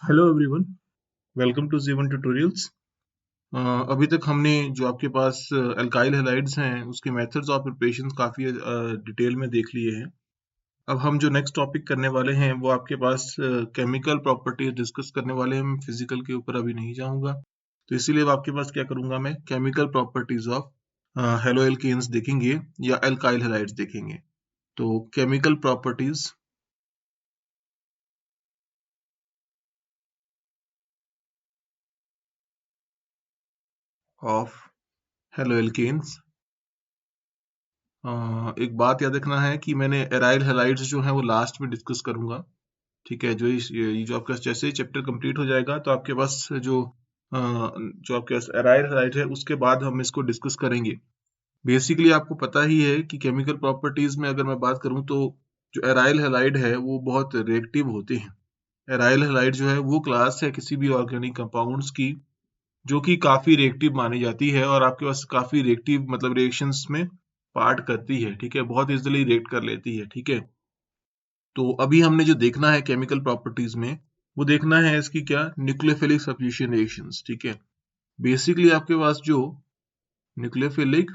Hello everyone, welcome to जीवन tutorials. अभी तक हमने जो आपके पास अल्काइल हैलाइड्स हैं उसके मेथड्स ऑफ प्रिपरेशन काफ़ी डिटेल में देख लिए हैं। अब हम जो नेक्स्ट टॉपिक करने वाले हैं वो आपके पास केमिकल प्रॉपर्टीज डिस्कस करने वाले हैं। फिजिकल के ऊपर अभी नहीं जाऊंगा, तो इसीलिए अब आपके पास क्या करूंगा, मैं केमिकल प्रॉपर्टीज ऑफ हेलोएल्केन्स देखेंगे या अल्काइल हैलाइड्स देखेंगे। तो केमिकल प्रॉपर्टीज ऑफ हेलोएल्केन्स। एक बात याद रखना है कि मैंने एराइल हैलाइड्स जो है वो लास्ट में डिस्कस करूंगा। ठीक है, ये जो आपका जैसे ही चैप्टर कंप्लीट हो जाएगा तो आपके पास जो आपके पास एराइल हैलाइड है उसके बाद हम इसको डिस्कस करेंगे। बेसिकली आपको पता ही है कि केमिकल प्रॉपर्टीज में अगर मैं बात करूं तो जो एराइल हैलाइड है वो बहुत रिएक्टिव होते हैं। एराइल हैलाइड जो है वो क्लास है किसी भी ऑर्गेनिक कंपाउंड्स की जो कि काफी रिएक्टिव मानी जाती है और आपके पास काफी रिएक्टिव मतलब रिएक्शंस में पार्ट करती है। ठीक है, बहुत इजीली रिएक्ट कर लेती है। ठीक है, तो अभी हमने जो देखना है केमिकल प्रॉपर्टीज में वो देखना है इसकी क्या, न्यूक्लियोफिलिक सब्स्टिट्यूशन रिएक्शंस। ठीक है, बेसिकली आपके पास जो न्यूक्लियोफिलिक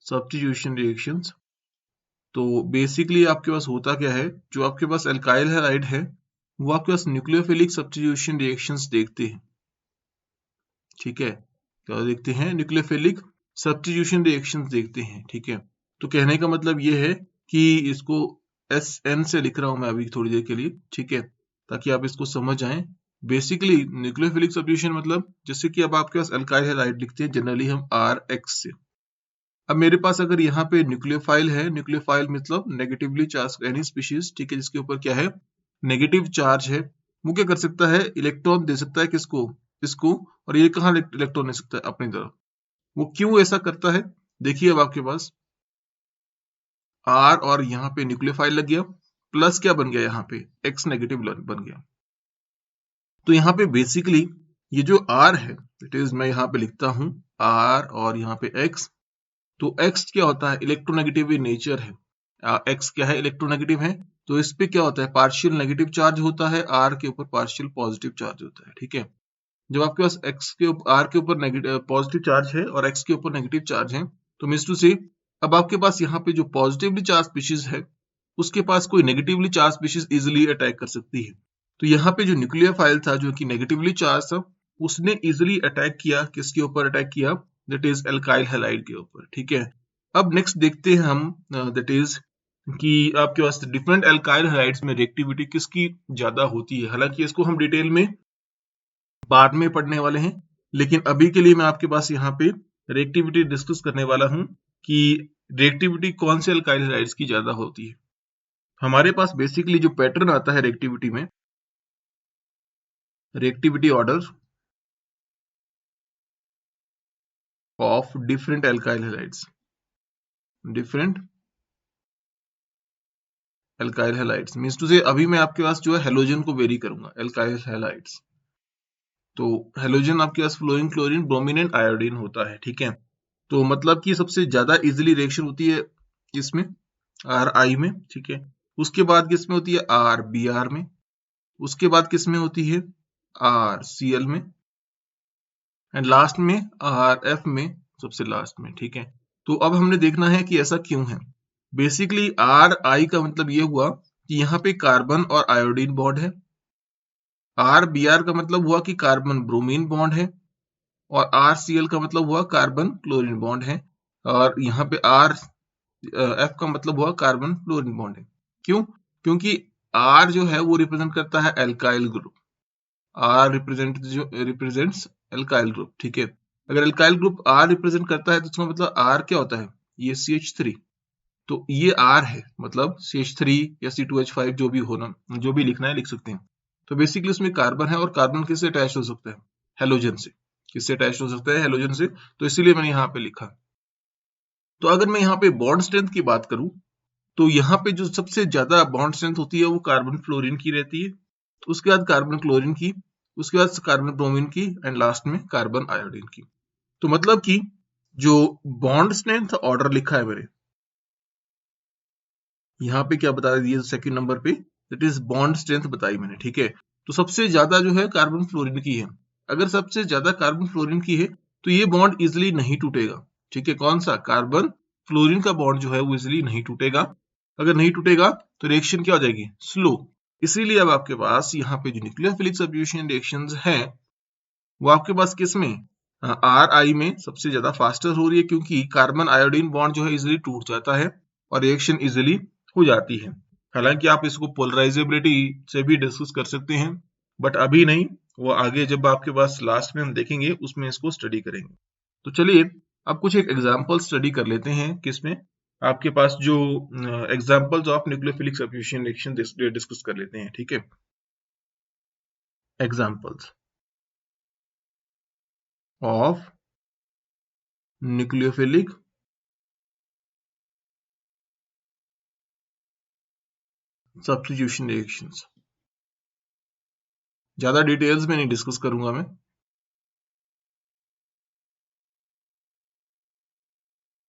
सब्स्टिट्यूशन रिएक्शंस, तो बेसिकली आपके पास होता क्या है, जो आपके पास अल्काइल हैलाइड है वो आपके पास न्यूक्लियोफिलिक सब्स्टिट्यूशन रिएक्शंस देखते हैं। ठीक है, क्या देखते हैं, न्यूक्लियोफिलिक सब्स्टिट्यूशन रिएक्शंस देखते हैं। ठीक है, तो कहने का मतलब ये है कि इसको SN से लिख रहा हूं मैं अभी थोड़ी देर के लिए। ठीक है, ताकि आप इसको समझ जाएं। बेसिकली न्यूक्लियोफिलिक सब्स्टिट्यूशन मतलब जैसे कि अब आपके पास अल्काइल हैलाइड लिखते हैं जनरली हम RX से। अब मेरे पास अगर यहाँ पे न्यूक्लियोफाइल है, न्यूक्लियोफाइल मतलब नेगेटिवली चार्ज एनी स्पीशीज, ठीक है, जिसके ऊपर क्या है, नेगेटिव चार्ज है, वो क्या कर सकता है, इलेक्ट्रॉन दे सकता है किसको, इसको, और ये कहाँ इलेक्ट्रॉन दे सकता है, अपनी तरफ। वो क्यों ऐसा करता है, देखिए अब आपके पास R और यहाँ पे न्यूक्लियोफाइल लग गया, प्लस क्या बन गया, यहाँ पे X नेगेटिव बन गया। तो यहाँ पे बेसिकली ये जो R है, इट इज मैं यहाँ पे लिखता हूँ R और यहाँ पे X। तो X क्या होता है, इलेक्ट्रोनेगेटिव नेचर है। X क्या है, इलेक्ट्रोनेगेटिव है, तो इस पे क्या होता है, पार्शियल नेगेटिव चार्ज होता है, R के ऊपर पार्शियल पॉजिटिव चार्ज होता है। ठीक है, जब आपके पास R के ऊपर नेगेटिव पॉजिटिव चार्ज है और X के ऊपर नेगेटिव चार्ज है, तो मीन्स टू से अब आपके पास यहाँ पे जो पॉजिटिवली चार्ज स्पीशीज है उसके पास कोई negatively charge species easily attack कर सकती है। तो यहाँ पे जो न्यूक्लियोफाइल था जो कि नेगेटिवली चार्ज था, उसने इजिली अटैक किया, किसके ऊपर अटैक किया, दैट इज अल्काइल हैलाइड के ऊपर। ठीक है, अब नेक्स्ट देखते हैं हम दैट इज कि आपके पास डिफरेंट अल्काइल हैलाइड्स में रिएक्टिविटी किसकी ज्यादा होती है। हालांकि इसको हम डिटेल में बाद में पढ़ने वाले हैं, लेकिन अभी के लिए मैं आपके पास यहाँ पे रिएक्टिविटी डिस्कस करने वाला हूँ कि रिएक्टिविटी कौन से अल्काइल हैलाइड्स की ज्यादा होती है। हमारे पास बेसिकली जो पैटर्न आता है रिएक्टिविटी में, reactivity order of different alkyl halides, different alkyl halides means to से अभी मैं आपके पास जो है हेलोजन को वेरी करूंगा, अल्काइल हैलाइड्स। तो हेलोजन आपके पास fluorine, chlorine, bromine and iodine होता है। ठीक है, तो मतलब कि सबसे ज्यादा इजिली रिएक्शन होती है इसमें RI में। ठीक है, उसके बाद किसमें होती है, RBr में, उसके बाद किसमें होती है, RCl में, एंड लास्ट में RF में, सबसे लास्ट में। ठीक है, तो अब हमने देखना है कि ऐसा क्यों है। बेसिकली RI का मतलब ये हुआ कि यहाँ पे कार्बन और आयोडीन बॉन्ड है, RBr का मतलब हुआ कि कार्बन ब्रोमीन बॉन्ड है, और RCl का मतलब हुआ कार्बन क्लोरीन बॉन्ड है, और यहाँ पे F का मतलब हुआ कार्बन फ्लोरीन बॉन्ड है। क्यों, क्योंकि R जो है वो रिप्रेजेंट करता है alkyl group, R represents alkyl group. ठीक है, अगर अल्काइल ग्रुप R रिप्रेजेंट करता है तो इसका मतलब R क्या होता है, ये CH3, तो ये R है, मतलब CH3 या C2H5 जो भी होना, जो भी लिखना है लिख सकते हैं। तो बेसिकली उसमें कार्बन है, और कार्बन किससे अटैच हो सकता है, हेलोजन से। किससे अटैच हो सकता है, हेलोजन से, तो इसीलिए मैंने यहाँ पे लिखा। तो अगर मैं यहाँ पे बॉन्ड स्ट्रेंथ की बात करूं तो यहाँ पे जो सबसे ज्यादा बॉन्ड स्ट्रेंथ होती है वो कार्बन फ्लोरीन की रहती है, उसके बाद कार्बन क्लोरीन की, उसके बाद कार्बन ब्रोमीन की, एंड लास्ट में कार्बन आयोडीन की। तो मतलब कि जो बॉन्ड स्ट्रेंथ ऑर्डर लिखा है मेरे, यहाँ पे क्या बता दिया सेकंड नंबर पे, दैट इज बॉन्ड स्ट्रेंथ बताई मैंने, ठीक है। तो सबसे ज्यादा जो है कार्बन फ्लोरीन की है। अगर सबसे ज्यादा कार्बन फ्लोरीन की है तो ये बॉन्ड इजिली नहीं टूटेगा, ठीक है। कौन सा? कार्बन फ्लोरीन का बॉन्ड जो है वो इजिली नहीं टूटेगा। अगर नहीं टूटेगा तो रिएक्शन क्या हो जाएगी? स्लो। इसीलिए अब आपके पास यहाँ पे जो न्यूक्लियोफिलिक सब्स्टिट्यूशन रिएक्शंस हैं वो आपके पास किस में? आर आई में सबसे ज्यादा फास्टर हो रही है, क्योंकि कार्बन आयोडीन बॉन्ड जो है इजिली टूट जाता है और रिएक्शन इजिली हो जाती है। हालांकि आप इसको पोलराइजेबिलिटी से भी डिस्कस कर सकते हैं, बट अभी नहीं, वो आगे जब आपके पास लास्ट में हम देखेंगे उसमें इसको स्टडी करेंगे। तो चलिए अब कुछ एक एग्जांपल स्टडी कर लेते हैं, किसमें? आपके पास जो examples of nucleophilic substitution reaction discuss कर लेते हैं, ठीक है। Examples of nucleophilic substitution reactions. ज्यादा डिटेल्स में नहीं डिस्कस करूंगा मैं।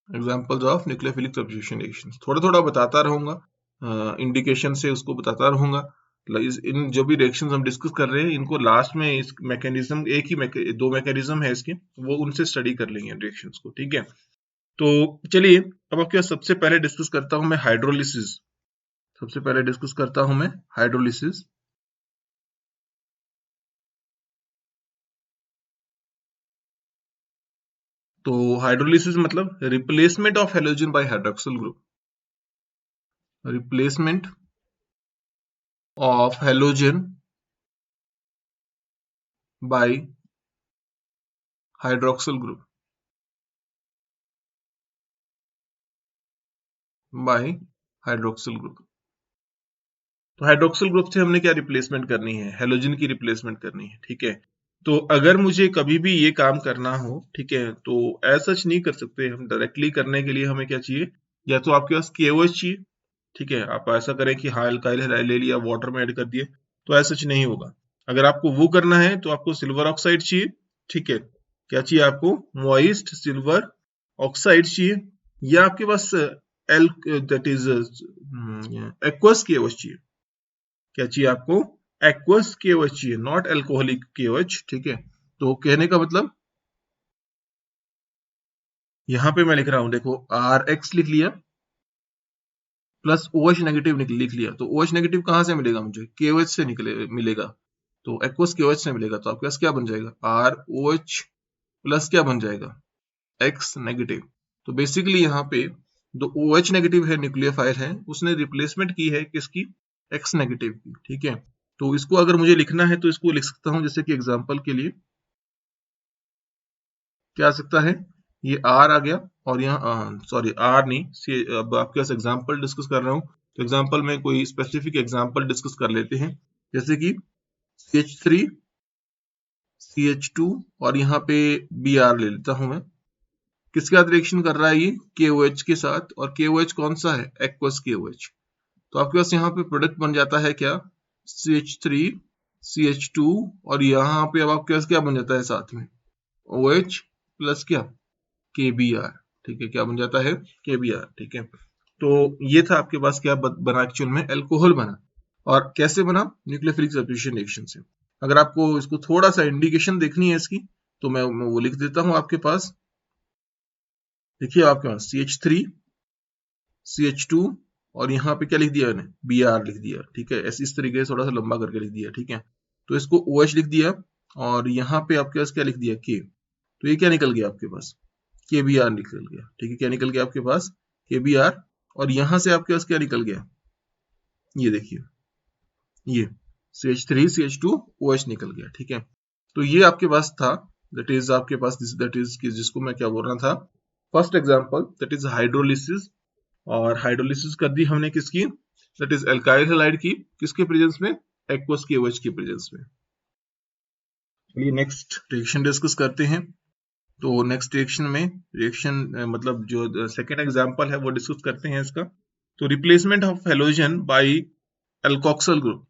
Examples of nucleophilic substitution reactions थोड़ा थोड़ा बताता रहूंगा, इंडिकेशन से उसको बताता रहूंगा। इन जो भी रिएक्शंस हम डिस्कस कर रहे हैं इनको लास्ट में इस मैकेनिज्म, एक ही दो मैकेनिज्म है इसके, वो उनसे स्टडी कर लेंगे रिएक्शंस को, ठीक है। तो चलिए अब आपके पास सबसे पहले डिस्कस करता हूं मैं हाइड्रोलिसिस। सबसे पहले डिस्कस करता हूं मैं हाइड्रोलिसिस। तो हाइड्रोलिसिस मतलब replacement of halogen by hydroxyl group. Replacement of halogen by hydroxyl group, by hydroxyl group. तो हाइड्रोक्सिल ग्रुप से हमने क्या रिप्लेसमेंट करनी है? हैलोजन की रिप्लेसमेंट करनी है, ठीक है। तो अगर मुझे कभी भी ये काम करना हो, ठीक है, तो ऐसा सच नहीं कर सकते हम। डायरेक्टली करने के लिए हमें क्या चाहिए? या तो आपके पास KOH चाहिए, ठीक है। आप ऐसा करें कि हाँ अल्काइल हैलाइड ले लिया, वाटर में ऐड कर दिए, तो ऐसा सच नहीं होगा। अगर आपको वो करना है तो आपको सिल्वर ऑक्साइड चाहिए, ठीक है। क्या चाहिए आपको? मॉइस्ट सिल्वर ऑक्साइड चाहिए, या आपके पास L that is aqueous KOH चाहिए। क्या चाहिए आपको? एक्वस KOH चाहिए, नॉट एल्कोहलिक KOH, ठीक है। तो कहने का मतलब यहां पे मैं लिख रहा हूं, देखो RX लिख लिया प्लस OH नेगेटिव लिख लिया। तो OH नेगेटिव कहां से मिलेगा मुझे? KOH से मिलेगा। तो एक्वस KOH से मिलेगा, तो आपके पास क्या बन जाएगा? ROH प्लस क्या बन जाएगा? X negative. तो बेसिकली यहाँ पे जो OH नेगेटिव है, न्यूक्लियोफाइल है, उसने रिप्लेसमेंट की है किसकी? X नेगेटिव की, ठीक है। तो इसको अगर मुझे लिखना है तो इसको लिख सकता हूं, जैसे कि एग्जांपल के लिए क्या आ सकता है? ये R आ गया, और यहाँ सॉरी R नहीं, अब आपके पास एग्जांपल डिस्कस कर रहा हूँ, तो एग्जांपल में कोई स्पेसिफिक एग्जांपल डिस्कस कर लेते हैं, जैसे कि CH3 CH2 और यहाँ पे Br ले लेता हूं मैं। किसके साथ रिएक्शन कर रहा है ये? KOH के साथ। और KOH कौन सा है? Aqueous KOH। तो आपके पास यहाँ पे प्रोडक्ट बन जाता है क्या? CH3 CH2, और यहाँ पे अब आपके पास क्या बन जाता है साथ में? OH प्लस क्या? KBr, ठीक है। क्या बन जाता है? KBr, ठीक है। तो ये था आपके पास क्या बना एक्चुअल में? अल्कोहल बना। और कैसे बना? न्यूक्लियोफिलिक सब्स्टिट्यूशन रिएक्शन से। अगर आपको इसको थोड़ा सा इंडिकेशन देखनी है इसकी, तो मैं वो लिख देता हूं आपके पास। देखिए आपके पास CH3 CH2, और यहाँ पे क्या लिख दिया मैंने? Br लिख दिया, ठीक है। ऐसे इस तरीके से थोड़ा सा लंबा करके लिख दिया, ठीक है। तो इसको OH लिख दिया, और यहाँ पे आपके पास क्या लिख दिया? K। तो ये क्या निकल गया आपके पास? KBr निकल गया, ठीक है। क्या निकल गया आपके पास? KBr। और यहां से आपके पास क्या निकल गया? ये देखिए, ये CH3 CH2 OH निकल गया, ठीक है। तो ये आपके पास था, दैट इज आपके पास दैट इज जिसको मैं क्या बोल रहा था, first example that is hydrolysis. और हाइड्रोलिसिस कर दी हमने किसकी? दैट इज एल्काइल हैलाइड की। किसके प्रेजेंस में? एक्वस KOH के प्रेजेंस में। चलिए नेक्स्ट रिएक्शन डिस्कस करते हैं। तो नेक्स्ट रिएक्शन में मतलब जो सेकेंड एग्जांपल है वो डिस्कस करते हैं इसका। तो replacement of halogen by alkoxyl group.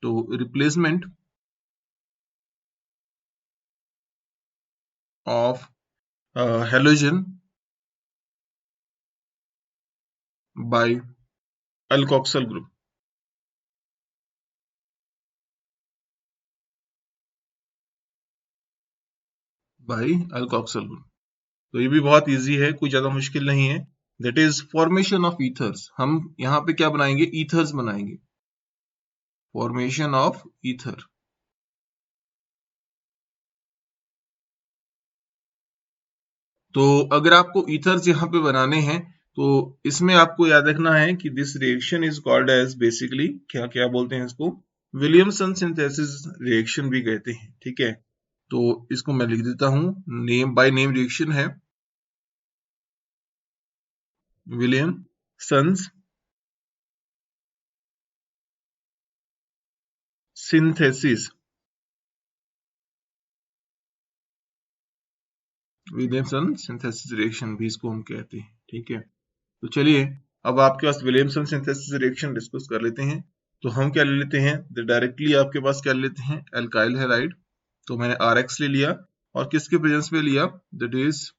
तो replacement of halogen by alkoxyl group. by alkoxyl group. तो ये भी बहुत इजी है, कोई ज्यादा मुश्किल नहीं है. That is formation of ethers. हम यहाँ पे क्या बनाएंगे? ईथर्स बनाएंगे. Formation of ether. तो अगर आपको ईथर्स यहाँ पे बनाने हैं तो इसमें आपको याद रखना है कि this reaction is called as basically क्या क्या बोलते हैं इसको? विलियमसन सिंथेसिस रिएक्शन भी कहते हैं. ठीक है, तो इसको मैं लिख देता हूं. नेम बाय नेम रिएक्शन है Williamson's synthesis. Williamson synthesis reaction भी इसको हम कहते हैं. ठीक है, तो चलिए अब आपके पास विलियमसन सिंथेसिस रिएक्शन डिस्कस कर लेते हैं. तो हम क्या ले लेते हैं? डायरेक्टली आपके पास क्या ले लेते हैं? Alkyl halide. तो मैंने RX ले लिया और किसके प्रेजेंस में लिया? दैट इज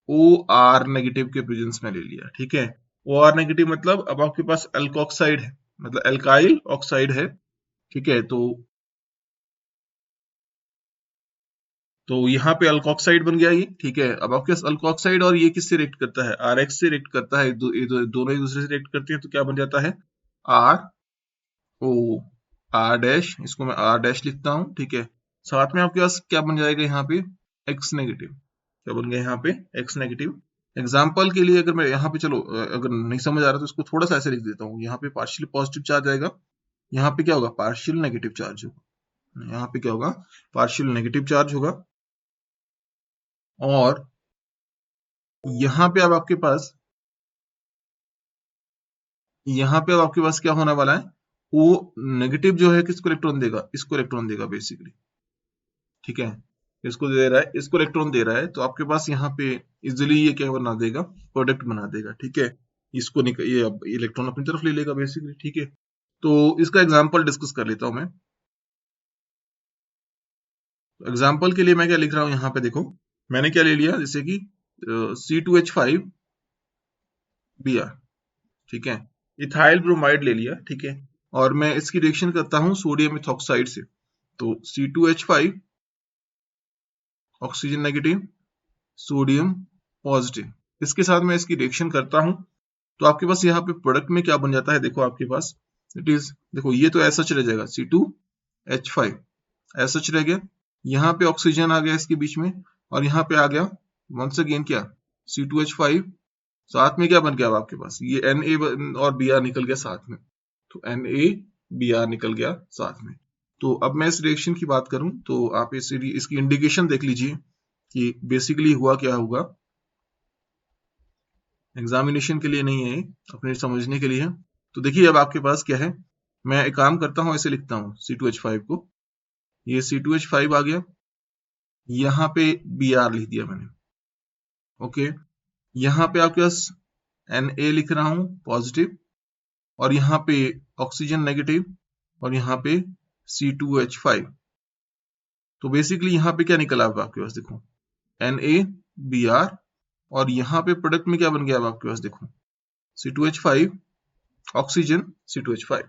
OR नेगेटिव के प्रेजेंस में ले लिया. ठीक है, OR नेगेटिव मतलब अब आपके पास एल्कोक्साइड है, मतलब एल्काइल ऑक्साइड है. ठीक है, तो यहाँ पे अल्कोक्साइड बन गया ये. ठीक है, अब आपके पास अल्कोक्साइड और ये किससे रिएक्ट करता है? RX से रिएक्ट करता है. दोनों एक दूसरे से रिएक्ट करते हैं तो क्या बन जाता है? RO. R डैश, इसको मैं R डैश लिखता हूँ. ठीक है, साथ में आपके पास क्या बन जाएगा यहाँ पे? X negative. क्या बन गया यहाँ पे? X negative. एग्जाम्पल के लिए अगर मैं यहाँ पे, चलो अगर नहीं समझ आ रहा तो इसको थोड़ा सा ऐसे लिख देता हूँ. यहाँ पे पार्शियल पॉजिटिव चार्ज आएगा, यहाँ पे क्या होगा? पार्शियल नेगेटिव चार्ज होगा. यहाँ पे क्या होगा? पार्शियल नेगेटिव चार्ज होगा. और यहाँ पे अब आपके पास क्या होने वाला है? वो नेगेटिव जो है किसको इलेक्ट्रॉन देगा? इसको इलेक्ट्रॉन देगा बेसिकली. ठीक है, इसको दे रहा है, इसको इलेक्ट्रॉन दे रहा है. तो आपके पास यहाँ पे इजिली ये क्या बना देगा? प्रोडक्ट बना देगा. ठीक है, इसको ये अब इलेक्ट्रॉन अपनी तरफ ले लेगा बेसिकली. ठीक है, तो इसका एग्जाम्पल डिस्कस कर लेता हूं मैं. एग्जाम्पल के लिए मैं क्या लिख रहा हूं यहाँ पे? देखो मैंने क्या ले लिया, जैसे कि C2H5Br. ठीक है, इथाइल ब्रोमाइड ले लिया. ठीक है, और मैं इसकी रिएक्शन करता हूं सोडियम इथॉक्साइड से. तो C2H5 oxygen negative, sodium positive, इसके साथ मैं इसकी रिएक्शन करता हूं. तो आपके पास यहाँ पे प्रोडक्ट में क्या बन जाता है? देखो आपके पास इट इज, देखो ये तो ऐसा रह जाएगा C2H5 ऐसा रह गया. यहाँ पे ऑक्सीजन आ गया इसके बीच में, और यहाँ पे आ गया वंस अगेन क्या? C2H5. साथ में क्या बन गया? अब आपके पास ये Na और Br निकल गया साथ में. तो NaBr निकल गया साथ में. तो अब मैं इस रिएक्शन की बात करूं तो आप इसकी इंडिकेशन देख लीजिए कि बेसिकली हुआ क्या होगा. एग्जामिनेशन के लिए नहीं है, अपने समझने के लिए है. तो देखिए अब आपके पास क्या है, मैं एक काम करता हूं, ऐसे लिखता हूं C2H5 को. ये C2H5 आ गया, यहाँ पे Br लिख दिया मैंने. ओके, यहाँ पे आपके पास Na लिख रहा हूं पॉजिटिव, और यहाँ पे ऑक्सीजन नेगेटिव, और यहाँ पे C2H5. तो बेसिकली यहाँ पे क्या निकला अब आपके पास? देखो NaBr, और यहाँ पे प्रोडक्ट में क्या बन गया अब आपके पास? देखो C2H5 ऑक्सीजन C2H5.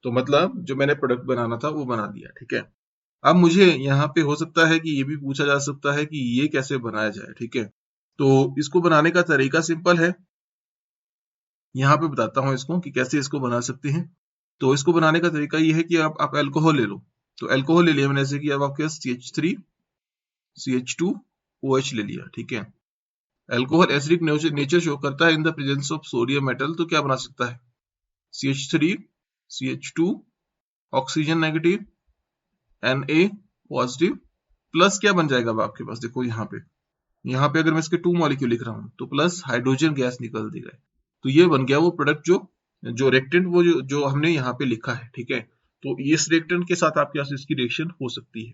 तो मतलब जो मैंने प्रोडक्ट बनाना था वो बना दिया. ठीक है, अब मुझे यहाँ पे हो सकता है कि ये भी पूछा जा सकता है कि ये कैसे बनाया जाए. ठीक है, तो इसको बनाने का तरीका सिंपल है. यहाँ पे बताता हूँ इसको कि कैसे इसको बना सकते हैं. तो इसको बनाने का तरीका ये है कि आप अल्कोहल ले लो. तो अल्कोहल ले लिया मैंने, ऐसे कि अब आपके पास CH3 CH2OH ले लिया. ठीक है, अल्कोहल एसिडिक नेचर शो करता है इन the presence of sodium metal. तो क्या बना सकता है? CH3 CH2 oxygen negative, Na positive, plus क्या बन जाएगा अब आपके पास? देखो यहाँ पे अगर मैं इसके 2 मॉलिक्यूल लिख रहा हूँ तो प्लस हाइड्रोजन गैस निकल देगा. तो ये बन गया वो प्रोडक्ट जो रिएक्टेंट वो जो हमने यहाँ पे लिखा है. ठीक है, तो इस रिएक्टेंट के साथ आपके पास इसकी रिएक्शन हो सकती है.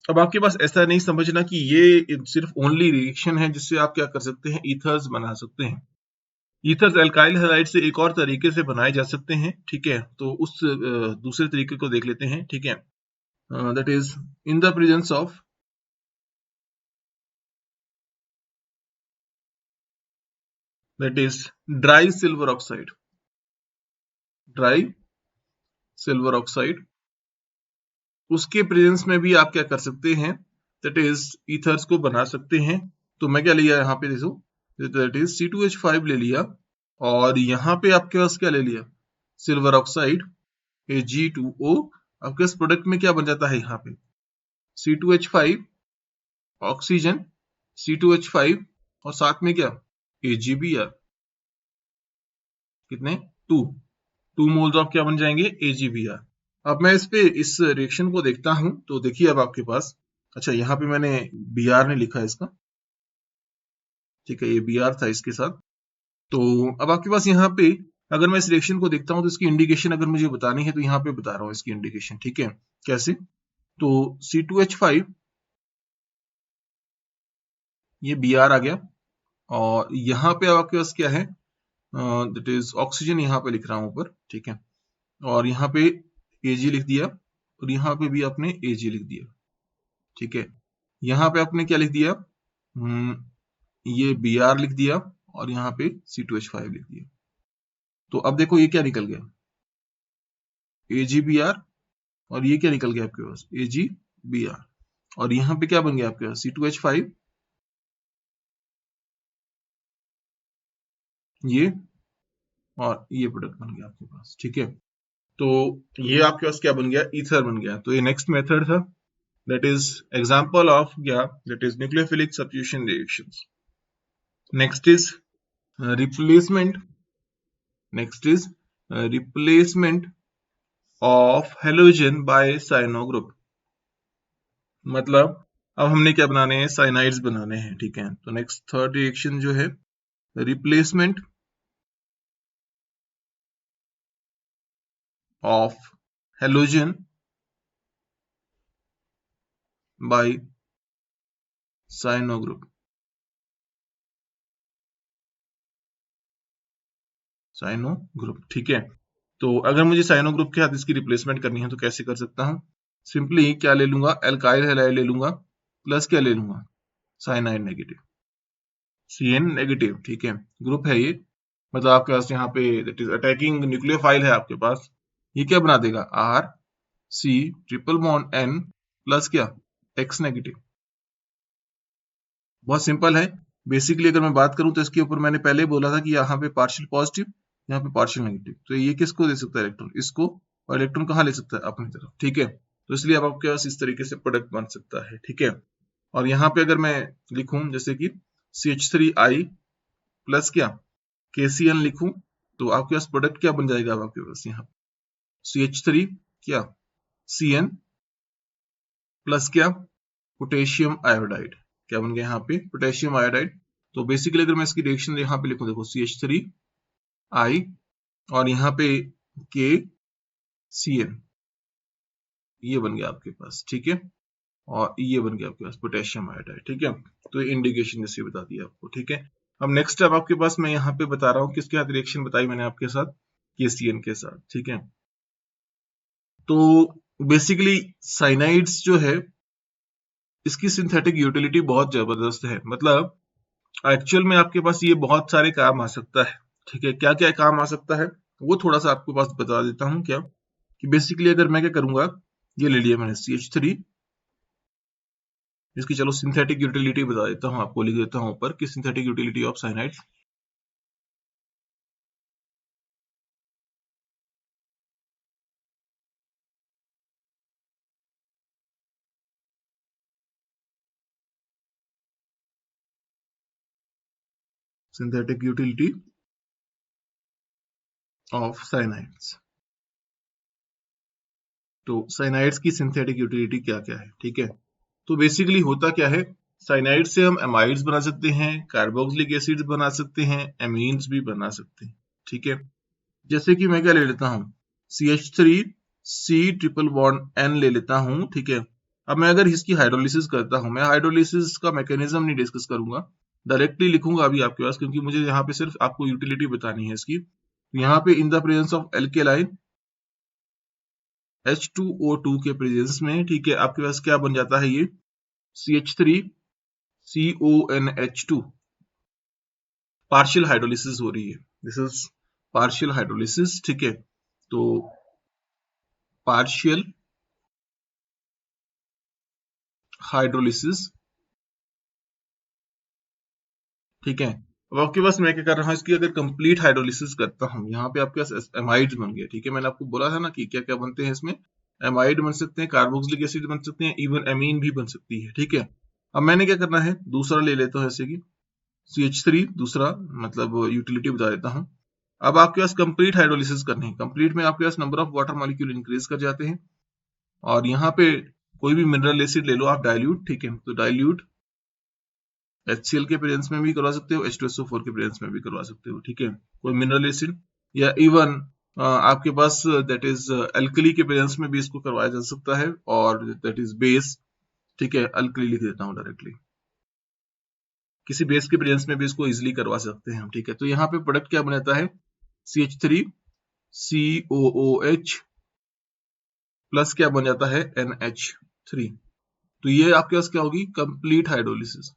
अब आपके पास ऐसा नहीं समझना कि ये सिर्फ ओनली रिएक्शन है जिससे आप क्या कर सकते हैं? ईथर्स बना सकते हैं. ईथर्स एल्काइल हैलाइड से एक और तरीके से बनाए जा सकते हैं. ठीक है, तो उस दूसरे तरीके को देख लेते हैं. ठीक है, that is in the presence of that is dry silver oxide. Dry silver oxide, उसके प्रेजेंस में भी आप क्या कर सकते हैं, दैट इज ईथर्स को बना सकते हैं। तो मैं क्या लिया यहाँ पे देखो, दैट इज C2H5 ले लिया, और यहाँ पे आपके पास क्या ले लिया, सिल्वर ऑक्साइड Ag2O। आपके पास प्रोडक्ट में क्या बन जाता है यहाँ पे, C2H5 ऑक्सीजन, C2H5 और साथ में क्या, AgBr। कितने, 2 मोल्स ऑफ क्या बन जाएंगे, AgBr। अब मैं इस रिएक्शन को देखता हूं, तो देखिए अब आपके पास, अच्छा यहाँ पे मैंने Br नहीं लिखा है इसका, ठीक है, ये Br था इसके साथ। तो अब आपके पास यहाँ पे अगर मैं इस रिएक्शन को देखता हूं तो इसकी इंडिकेशन अगर मुझे बतानी है तो यहाँ पे बता रहा हूँ इसकी इंडिकेशन, ठीक है, कैसे, तो C2H5 ये Br आ गया, और यहाँ पे अब आपके पास क्या है, दैट इज ऑक्सीजन यहाँ पे लिख रहा हूँ ऊपर, ठीक है, और यहाँ पे Ag लिख दिया, और यहाँ पे भी आपने Ag लिख दिया, ठीक है, यहाँ पे आपने क्या लिख दिया, ये Br लिख दिया, और यहाँ पे C2H5 लिख दिया। तो अब देखो ये क्या निकल गया, AgBr, और ये क्या निकल गया आपके पास, AgBr, और यहाँ पे क्या बन गया आपके पास, C2H5, ये, और ये प्रोडक्ट बन गया आपके पास, ठीक है। तो ये आपके पास क्या बन गया, ईथर बन गया। तो ये नेक्स्ट मेथड था, दैट इज एग्जांपल ऑफ क्या, that is nucleophilic substitution reactions. Next is replacement, next is replacement of halogen by cyano group. मतलब अब हमने क्या बनाने हैं, साइनाइड्स बनाने हैं, ठीक है। तो नेक्स्ट थर्ड रिएक्शन जो है, replacement of halogen by cyano group, cyano group, ठीक है। तो अगर मुझे साइनो ग्रुप के साथ इसकी रिप्लेसमेंट करनी है तो कैसे कर सकता हूं, सिंपली क्या ले लूंगा, एल्काइल हैलाइड ले लूंगा, प्लस क्या ले लूंगा, साइनाइड नेगेटिव, Cn नेगेटिव, ठीक है, ग्रुप है ये, मतलब आपके पास यहाँ पे दैट इज अटैकिंग न्यूक्लियोफाइल है आपके पास, ये क्या बना देगा, R C triple bond N plus क्या, X नेगेटिव। बहुत सिंपल है। बेसिकली अगर मैं बात करूं तो इसके ऊपर मैंने पहले बोला था कि यहाँ पे पार्शियल पॉजिटिव, यहाँ पे पार्शियल नेगेटिव, तो ये किसको दे सकता है, इलेक्ट्रॉन, इसको, और इलेक्ट्रॉन कहाँ ले सकता है, अपनी तरफ, ठीक है। तो इसलिए अब आपके पास इस तरीके से प्रोडक्ट बन सकता है, ठीक है। और यहाँ पे अगर मैं लिखूं जैसे कि CH3I प्लस क्या, KCl लिखूं, तो आपके पास प्रोडक्ट क्या बन जाएगा, अब आपके पास यहाँ CH3 क्या, Cn प्लस क्या, पोटेशियम आयोडाइड, क्या बन गया यहाँ पे, पोटेशियम आयोडाइड। तो बेसिकली अगर मैं इसकी रिएक्शन यहाँ पे लिखूं, देखो CH3I, और यहाँ पे KCl, ये बन गया आपके पास, ठीक है, और ये बन गया आपके पास पोटेशियम आयोडाइड, ठीक है। तो ये इंडिकेशन जैसे बता दिया आपको, ठीक है। अब नेक्स्ट स्टेप आपके पास मैं यहाँ पे बता रहा हूँ, किसके साथ रिएक्शन बताई मैंने आपके साथ, KCl के साथ, ठीक है। तो बेसिकली साइनाइड्स जो है, इसकी सिंथेटिक यूटिलिटी बहुत जबरदस्त है, मतलब एक्चुअल में आपके पास ये बहुत सारे काम आ सकता है, ठीक है। क्या क्या काम आ सकता है वो थोड़ा सा आपके पास बता देता हूँ, क्या कि बेसिकली अगर मैं क्या करूंगा, ये ले लिया मैंने CH3, इसकी चलो सिंथेटिक यूटिलिटी बता देता हूँ आपको, लिख देता हूँ ऊपर कि synthetic utility of cyanides. Synthetic utility of cyanides, तो साइनाइड्स की सिंथेटिक यूटिलिटी क्या क्या है, ठीक है। तो बेसिकली होता क्या है, साइनाइड से हम एमाइड्स बना सकते हैं, कार्बोक्सिलिक एसिड्स बना सकते हैं, एमीन्स भी बना सकते हैं, ठीक है। जैसे कि मैं क्या ले लेता हूँ, CH3C ट्रिपल बॉन्ड N ले लेता हूँ, ठीक है। अब मैं अगर इसकी हाइड्रोलिसिस करता हूँ, मैं हाइड्रोलिसिस का मैकेनिज्म नहीं डिस्कस करूंगा, डायरेक्टली लिखूंगा अभी आपके पास, क्योंकि मुझे यहाँ पे सिर्फ आपको यूटिलिटी बतानी है इसकी। यहाँ पे इन the presence of alkaline H2O2 के प्रेजेंस में, ठीक है, आपके पास क्या बन जाता है, ये CH3CONH2, पार्शियल हाइड्रोलिसिस हो रही है, दिस इज पार्शियल हाइड्रोलिसिस, ठीक है। तो पार्शियल हाइड्रोलिसिस, ठीक है। अब आपके पास मैं क्या कर रहा हूँ, इसकी अगर कंप्लीट हाइड्रोलिसिस करता हूँ, यहाँ पे आपके पास एमाइड्स बन गए, ठीक है। मैंने आपको बोला था ना कि क्या क्या बनते हैं इसमें, एमाइड बन सकते हैं, कार्बोक्सिलिक एसिड बन सकते हैं, इवन एमीन भी बन सकती है, ठीक है। अब मैंने क्या करना है, दूसरा ले लेता हूँ जैसे कि CH3, दूसरा मतलब यूटिलिटी बता देता हूँ। अब आपके पास कंप्लीट हाइड्रोलिसिस करनी है, कंप्लीट में आपके पास number of water molecule increase कर जाते हैं, और यहाँ पे कोई भी मिनरल एसिड ले लो आप डाइल्यूट, ठीक है। तो डाइल्यूट HCl के प्रेजेंस में भी करवा सकते हो, H2SO4 के प्रेजेंस में भी करवा सकते हो, ठीक है। कोई मिनरल एसिड या इवन आपके पास दैट इज अल्कली के प्रेजेंस में भी इसको करवाया जा सकता है, और दैट इज बेस, ठीक है। अल्कली लिख देता हूँ डायरेक्टली, किसी बेस के प्रेजेंस में भी इसको इजिली करवा सकते हैं हम, ठीक है। तो यहाँ पे प्रोडक्ट क्या बनाता है, CH3 COOH प्लस क्या बन जाता है, NH3। तो ये आपके पास क्या होगी, कंप्लीट हाइड्रोलिसिस,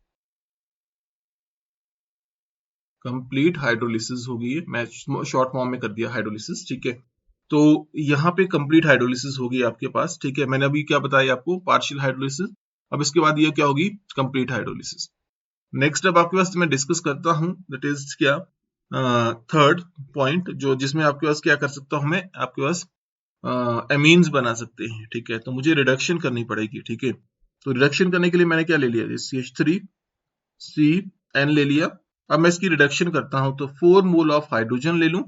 कंप्लीट हाइड्रोलिसिस होगी, मैं शॉर्ट फॉर्म में कर दिया हाइड्रोलिसिस, ठीक है। तो यहाँ पे कंप्लीट हाइड्रोलिसिस होगी आपके पास, ठीक है। मैंने अभी क्या बताया आपको, पार्शियल हाइड्रोलिसिस। अब इसके बाद ये क्या होगी, कंप्लीट हाइड्रोलिसिस। नेक्स्ट अब आपके पास मैं डिस्कस करता हूँ, दैट इज क्या, थर्ड पॉइंट, जो जिसमें आपके पास क्या कर सकता हूँ मैं, आपके पास एमीन्स बना सकते हैं, ठीक है। तो मुझे रिडक्शन करनी पड़ेगी, ठीक है। तो रिडक्शन करने के लिए मैंने क्या ले लिया, CH3 CN ले लिया। अब मैं इसकी रिडक्शन करता हूं, तो 4 मोल ऑफ हाइड्रोजन ले लूं,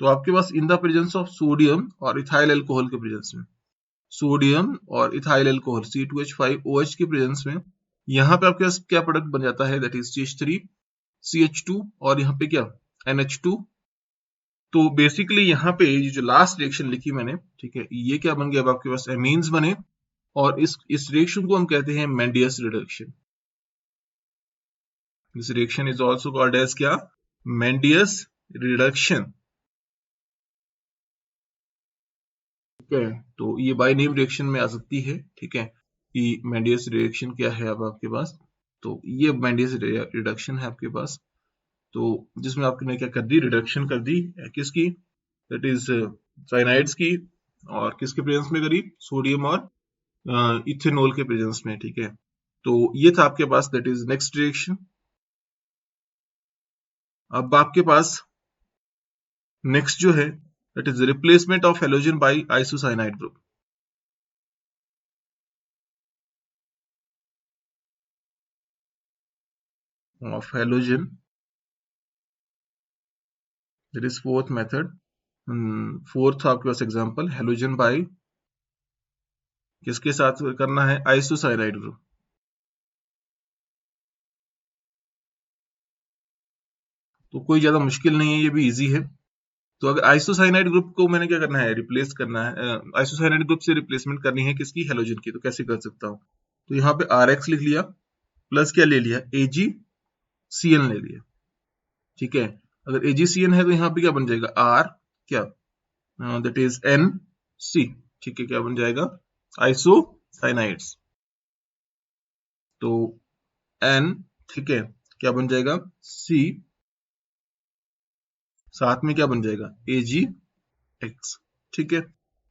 तो आपके पास in the presence of sodium और इथाइल अल्कोहल के प्रेजेंस में, सोडियम और इथाइल अल्कोहल C2H5OH के प्रेजेंस में, यहाँ पे आपके पास क्या प्रोडक्ट बन जाता है, दैट इज CH3 CH2 और यहाँ पे क्या, NH2। तो बेसिकली यहाँ पे ये जो लास्ट रिएक्शन लिखी मैंने, ठीक है, ये क्या बन गया, अब आपके पास एमीन्स बने, और इस रिएक्शन को हम कहते हैं Mendius reduction. This reaction is also called as क्या, मेंडियस रिडक्शन, ठीक है। तो ये बाय नेम रिएक्शन में आ सकती है, ठीक है, कि मेंडियस रिएक्शन क्या है अब आपके पास। तो ये मेंडियस रिडक्शन है आपके पास, तो जिसमें आपने क्या कर दी, रिडक्शन कर दी किसकी, दैट इज साइनाइड्स की, और किसके प्रेजेंस में करी, सोडियम और इथेनॉल के प्रेजेंस में, ठीक है। तो ये था आपके पास, दैट इज नेक्स्ट रिएक्शन। अब आपके पास नेक्स्ट जो है, that is replacement of halogen by isocyanide group. Of halogen, that is fourth method, fourth आपके पास एग्जांपल, हेलोजन बाय किसके साथ करना है, आइसोसाइनाइड ग्रुप। तो कोई ज्यादा मुश्किल नहीं है, ये भी इजी है। तो अगर आइसोसाइनाइड ग्रुप को मैंने क्या करना है, रिप्लेस करना है, आइसोसाइनाइड ग्रुप से रिप्लेसमेंट करनी है किसकी, हेलोजन की। तो कैसे कर सकता हूँ, तो यहाँ पे RX लिख लिया, प्लस क्या ले लिया, AgCN ले लिया, ठीक है। अगर AgCN है तो यहाँ पे क्या बन जाएगा, R क्या, दैट इज NC, ठीक है। क्या बन जाएगा, आइसोसाइनाइड्स। तो N, ठीक है, क्या बन जाएगा, C, साथ में क्या बन जाएगा, AgX, ठीक है।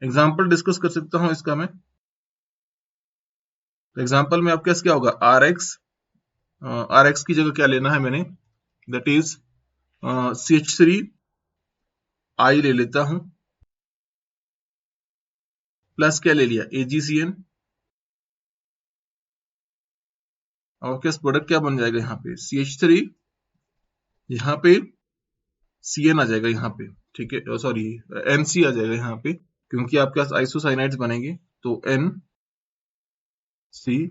एग्जाम्पल डिस्कस कर सकता हूं इसका मैं। तो एग्जाम्पल में आपके पास क्या होगा, RX की जगह क्या लेना है मैंने, दैट इज CH3 I ले लेता हूं, प्लस क्या ले लिया, AgCN। और आपके पास प्रोडक्ट क्या बन जाएगा, यहाँ पे CH3, यहाँ पे CN आ जाएगा यहाँ पे, ठीक है, सॉरी NC आ जाएगा यहाँ पे, क्योंकि आपके पास आइसोसाइनाइड्स बनेंगे। तो NC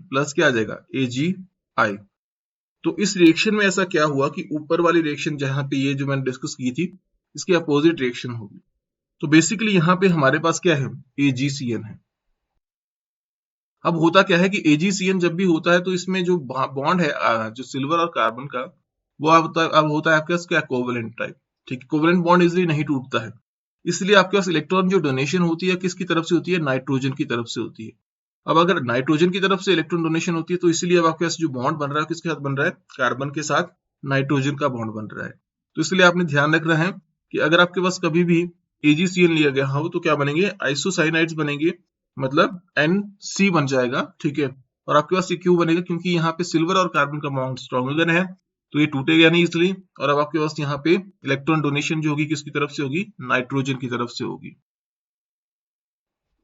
प्लस क्या आ जाएगा, AgI। तो इस रिएक्शन में ऐसा क्या हुआ कि ऊपर वाली रिएक्शन जहां पे ये जो मैंने डिस्कस की थी, इसकी अपोजिट रिएक्शन होगी। तो बेसिकली यहाँ पे हमारे पास क्या है, AgCN है। अब होता क्या है कि AgCN जब भी होता है तो इसमें जो बॉन्ड है जो सिल्वर और कार्बन का, वो अब होता है आपके पास क्या, कोवेलेंट टाइप, ठीक है। कोवेलेंट बॉन्ड इजिली नहीं टूटता है, इसलिए आपके पास इलेक्ट्रॉन जो डोनेशन होती है किसकी तरफ से होती है, नाइट्रोजन की तरफ से होती है। अब अगर नाइट्रोजन की तरफ से इलेक्ट्रॉन डोनेशन होती है तो इसलिए अब आपके पास जो बॉन्ड बन रहा है किसके साथ बन रहा है, कार्बन के साथ नाइट्रोजन का बॉन्ड बन रहा है। तो इसलिए आपने ध्यान रखना है कि अगर आपके पास कभी भी AgCN लिया गया हो तो क्या बनेंगे, आइसोसाइनाइड्स बनेंगे, मतलब NC बन जाएगा, ठीक है। और आपके पास ये क्यों बनेगा, क्योंकि यहाँ पे सिल्वर और कार्बन का बॉन्ड स्ट्रॉन्गर है, तो ये टूटेगा नहीं इसलिए। और अब आपके पास यहाँ पे इलेक्ट्रॉन डोनेशन जो होगी किसकी तरफ से होगी, नाइट्रोजन की तरफ से होगी।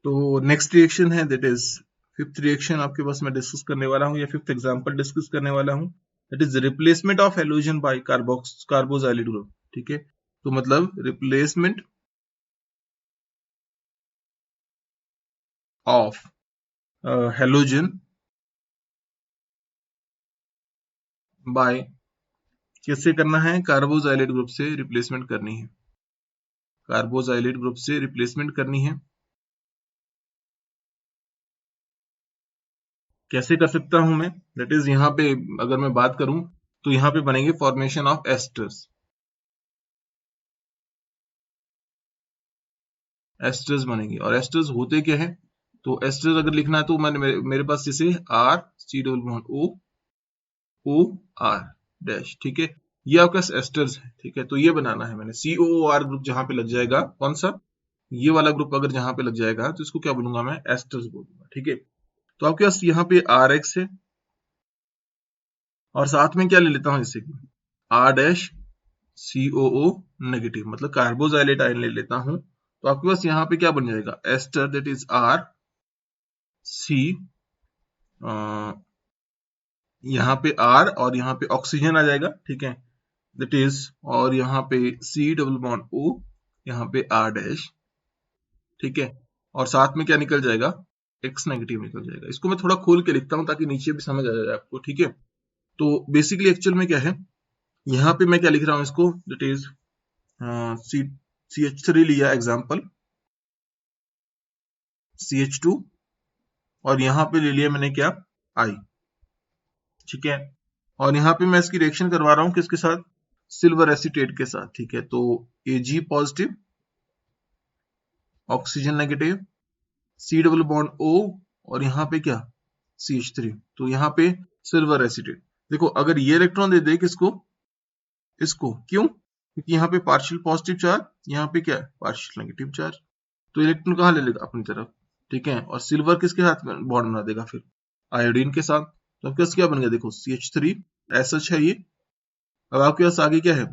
तो नेक्स्ट रिएक्शन है दैट इज फिफ्थ रिएक्शन आपके पास मैं डिस्कस करने वाला हूँ, या फिफ्थ एग्जांपल डिस्कस करने वाला हूँ, that is replacement of halogen by carboxylide group, ठीक है। तो मतलब रिप्लेसमेंट ऑफ हैलोजन बाय, किससे करना है, कार्बोक्सिलाइड ग्रुप से रिप्लेसमेंट करनी है, कार्बोक्सिलाइड ग्रुप से रिप्लेसमेंट करनी है। कैसे कर सकता हूं मैं, दैट इज यहाँ पे अगर मैं बात करूं तो यहाँ पे बनेंगे फॉर्मेशन ऑफ एस्टर्स, एस्टर्स बनेंगे। और एस्टर्स होते क्या है, तो एस्टर्स अगर लिखना है तो मैंने मेरे पास जैसे R C double bond O O R dash, ठीक है। ये आपका एस्टर्स है, ठीक है। तो ये बनाना है मैंने, सी ओ आर ग्रुप जहां पे लग जाएगा, कौन सा, ये वाला ग्रुप अगर जहां पे लग जाएगा तो इसको क्या बोलूंगा मैं, एस्टर्स बोलूंगा, ठीक है। तो आपके पास यहाँ पे आर एक्स है, और साथ में क्या ले लेता हूँ जैसे कि आर डैश COO नेगेटिव, मतलब कार्बोजाइलेट आयन ले लेता हूं, तो आपके पास यहाँ पे क्या बन जाएगा, ester that is R C, यहाँ पे आर और यहाँ पे ऑक्सीजन आ जाएगा, ठीक है, दैट इज, और यहाँ पे C डबल बॉन्ड O, यहाँ पे R डैश, ठीक है। और साथ में क्या निकल जाएगा, X नेगेटिव निकल जाएगा। इसको मैं थोड़ा खोल के लिखता हूँ ताकि नीचे भी समझ आ जाए आपको, ठीक है। तो बेसिकली एक्चुअल में क्या है, यहाँ पे मैं क्या लिख रहा हूँ इसको, दैट इज CH3 लिया एग्जाम्पल, CH2, और यहाँ पे ले लिया मैंने क्या, I, ठीक है। और यहाँ पे मैं इसकी रिएक्शन करवा रहा हूँ किसके साथ, सिल्वर एसीटेट के साथ, ठीक है। तो Ag positive, oxygen negative, C double bond O, और यहाँ पे क्या, CH3, तो यहाँ पे सिल्वर एसीटेट। देखो अगर ये इलेक्ट्रॉन दे दे किसको, इसको, क्यों, क्योंकि यहाँ पे पार्शियल पॉजिटिव चार्ज, यहाँ पे क्या है, पार्शियल नेगेटिव चार्ज, तो इलेक्ट्रॉन कहाँ ले लेगा, अपनी तरफ, ठीक है। और सिल्वर किसके साथ बॉन्ड बना देगा फिर, आयोडीन के साथ। तो आपके पास क्या बन गया, देखो CH3 SH है ये। अब आपके पास आगे क्या है,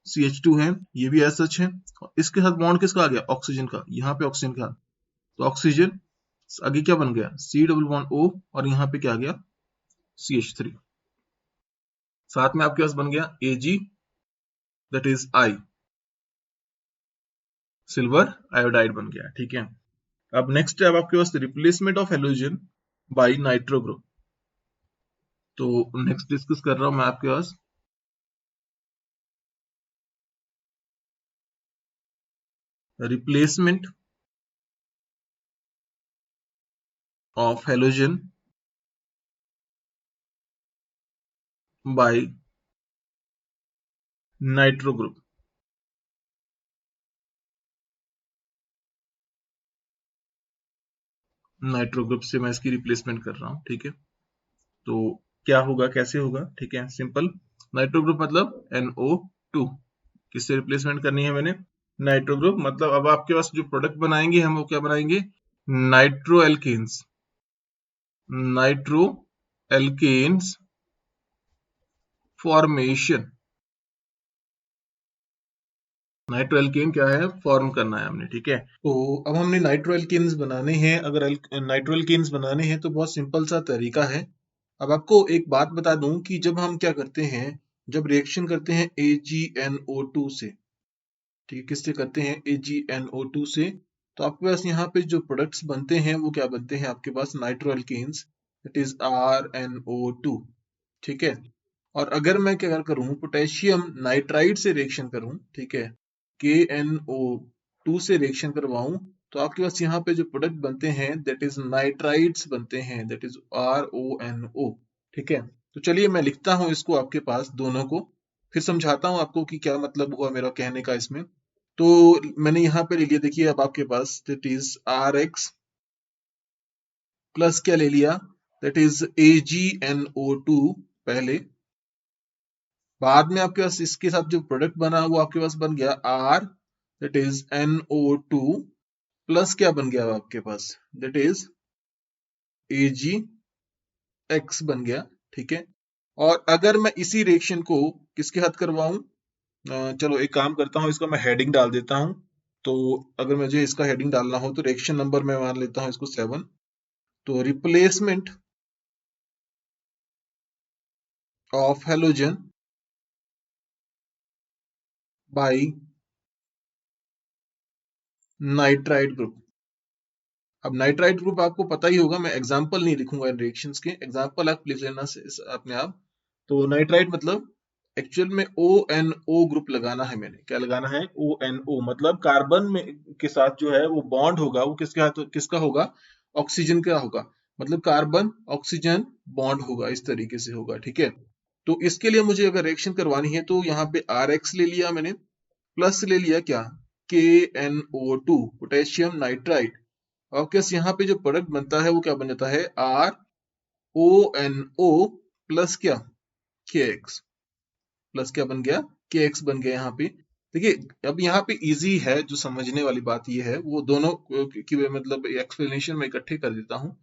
CH2 है, ये भी SH है, और इसके साथ बॉन्ड किसका आ गया, ऑक्सीजन का, यहाँ पे ऑक्सीजन का, तो ऑक्सीजन आगे क्या बन गया, C डबल बॉन्ड O, और यहाँ पे क्या आ गया, CH3, साथ में आपके पास बन गया Ag that is I, silver iodide बन गया, ठीक है। अब नेक्स्ट है, अब आपके पास replacement of halogen by nitro group. तो नेक्स्ट डिस्कस कर रहा हूं मैं आपके पास, replacement of halogen by nitro group. Nitro group से मैं इसकी रिप्लेसमेंट कर रहा हूं, ठीक है। तो क्या होगा, कैसे होगा, ठीक है, सिंपल। नाइट्रो ग्रुप मतलब NO2, किससे रिप्लेसमेंट करनी है मैंने, नाइट्रो ग्रुप। मतलब अब आपके पास जो प्रोडक्ट बनाएंगे हम, वो क्या बनाएंगे, nitro alkanes, nitro alkanes formation, nitro alkane क्या है, फॉर्म करना है हमने, ठीक है। तो अब हमने नाइट्रो एल्केन्स बनाने हैं, अगर नाइट्रो एल्केन्स बनाने हैं तो बहुत सिंपल सा तरीका है। अब आपको एक बात बता दूं कि जब हम क्या करते हैं, जब रिएक्शन करते हैं AgNO2 से, ठीक है, किससे करते हैं, AgNO2 से, तो आपके पास यहाँ पे जो प्रोडक्ट्स बनते हैं वो क्या बनते हैं, आपके पास nitro alkanes, it is RNO2, ठीक है। और अगर मैं क्या करूं, पोटेशियम नाइट्राइड से रिएक्शन करूं, ठीक है, KNO2 से रिएक्शन करवाऊं, तो आपके पास यहाँ पे जो प्रोडक्ट बनते हैं दैट इज नाइट्राइड्स बनते हैं, दैट इज RONO, ठीक है। तो चलिए मैं लिखता हूं इसको आपके पास दोनों को, फिर समझाता हूं आपको कि क्या मतलब हुआ मेरा कहने का इसमें। तो मैंने यहाँ पे ले लिया, देखिए अब आपके पास दैट इज RX प्लस क्या ले लिया, दैट इज AgNO2 पहले, बाद में आपके पास इसके साथ जो प्रोडक्ट बना वो आपके पास बन गया R, that is NO2 plus क्या बन गया आपके पास, दैट इज AgX बन गया। ठीक है, और अगर मैं इसी रिएक्शन को किसके साथ करवाऊं, चलो एक काम करता हूं, इसका मैं हेडिंग डाल देता हूं। तो अगर मुझे इसका हेडिंग डालना हो तो रिएक्शन नंबर मैं मान लेता हूं इसको 7। तो replacement of halogen by nitride group. अब नाइट्राइड ग्रुप आपको पता ही होगा, मैं एग्जांपल नहीं लिखूंगा इन रिएक्शंस के, एग्जांपल आप लिख लेना अपने आप। तो नाइट्राइड मतलब एक्चुअल में ONO ग्रुप लगाना है, मैंने क्या लगाना है, ONO मतलब कार्बन में के साथ जो है वो बॉन्ड होगा वो किसके हाथ किसका होगा, ऑक्सीजन का होगा। मतलब कार्बन ऑक्सीजन बॉन्ड होगा, इस तरीके से होगा। ठीक है, तो इसके लिए मुझे अगर रिएक्शन करवानी है तो यहाँ पे RX ले लिया मैंने, प्लस ले लिया क्या, KNO2 पोटेशियम नाइट्राइड। और क्या यहाँ पे जो प्रोडक्ट बनता है वो क्या बन जाता है, RONO प्लस क्या, KX प्लस क्या बन गया, KX बन गया यहाँ पे। देखिए अब यहाँ पे इजी है, जो समझने वाली बात ये है वो दोनों की मतलब एक्सप्लेनेशन में इकट्ठे कर देता हूँ।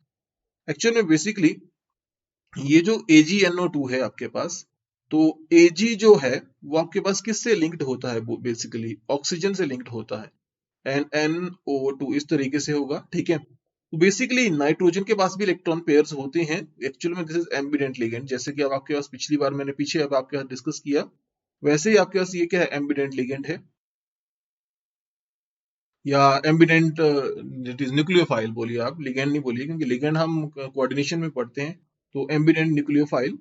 एक्चुअल में बेसिकली ये जो AgNO2 है आपके पास, तो Ag जो है वो आपके पास किससे लिंक्ड होता है, वो बेसिकली ऑक्सीजन से लिंक्ड होता है, NNO2 इस तरीके से होगा। ठीक है, तो बेसिकली नाइट्रोजन के पास भी इलेक्ट्रॉन पेयर्स होते हैं, एक्चुअल में दिस इज एम्बिडेंट लिगेंड, जैसे कि अब आपके पास पिछली बार मैंने पीछे अब आपके साथ डिस्कस किया, वैसे ही आपके पास ये क्या है, एम्बिडेंट लिगेंड है, या एम्बिडेंट इट इज न्यूक्लियोफाइल बोलिए आप, लिगेंड नहीं बोलिए, क्योंकि लिगेंड हम कोऑर्डिनेशन में पढ़ते हैं। तो एम्बिडेंट न्यूक्लियोफाइल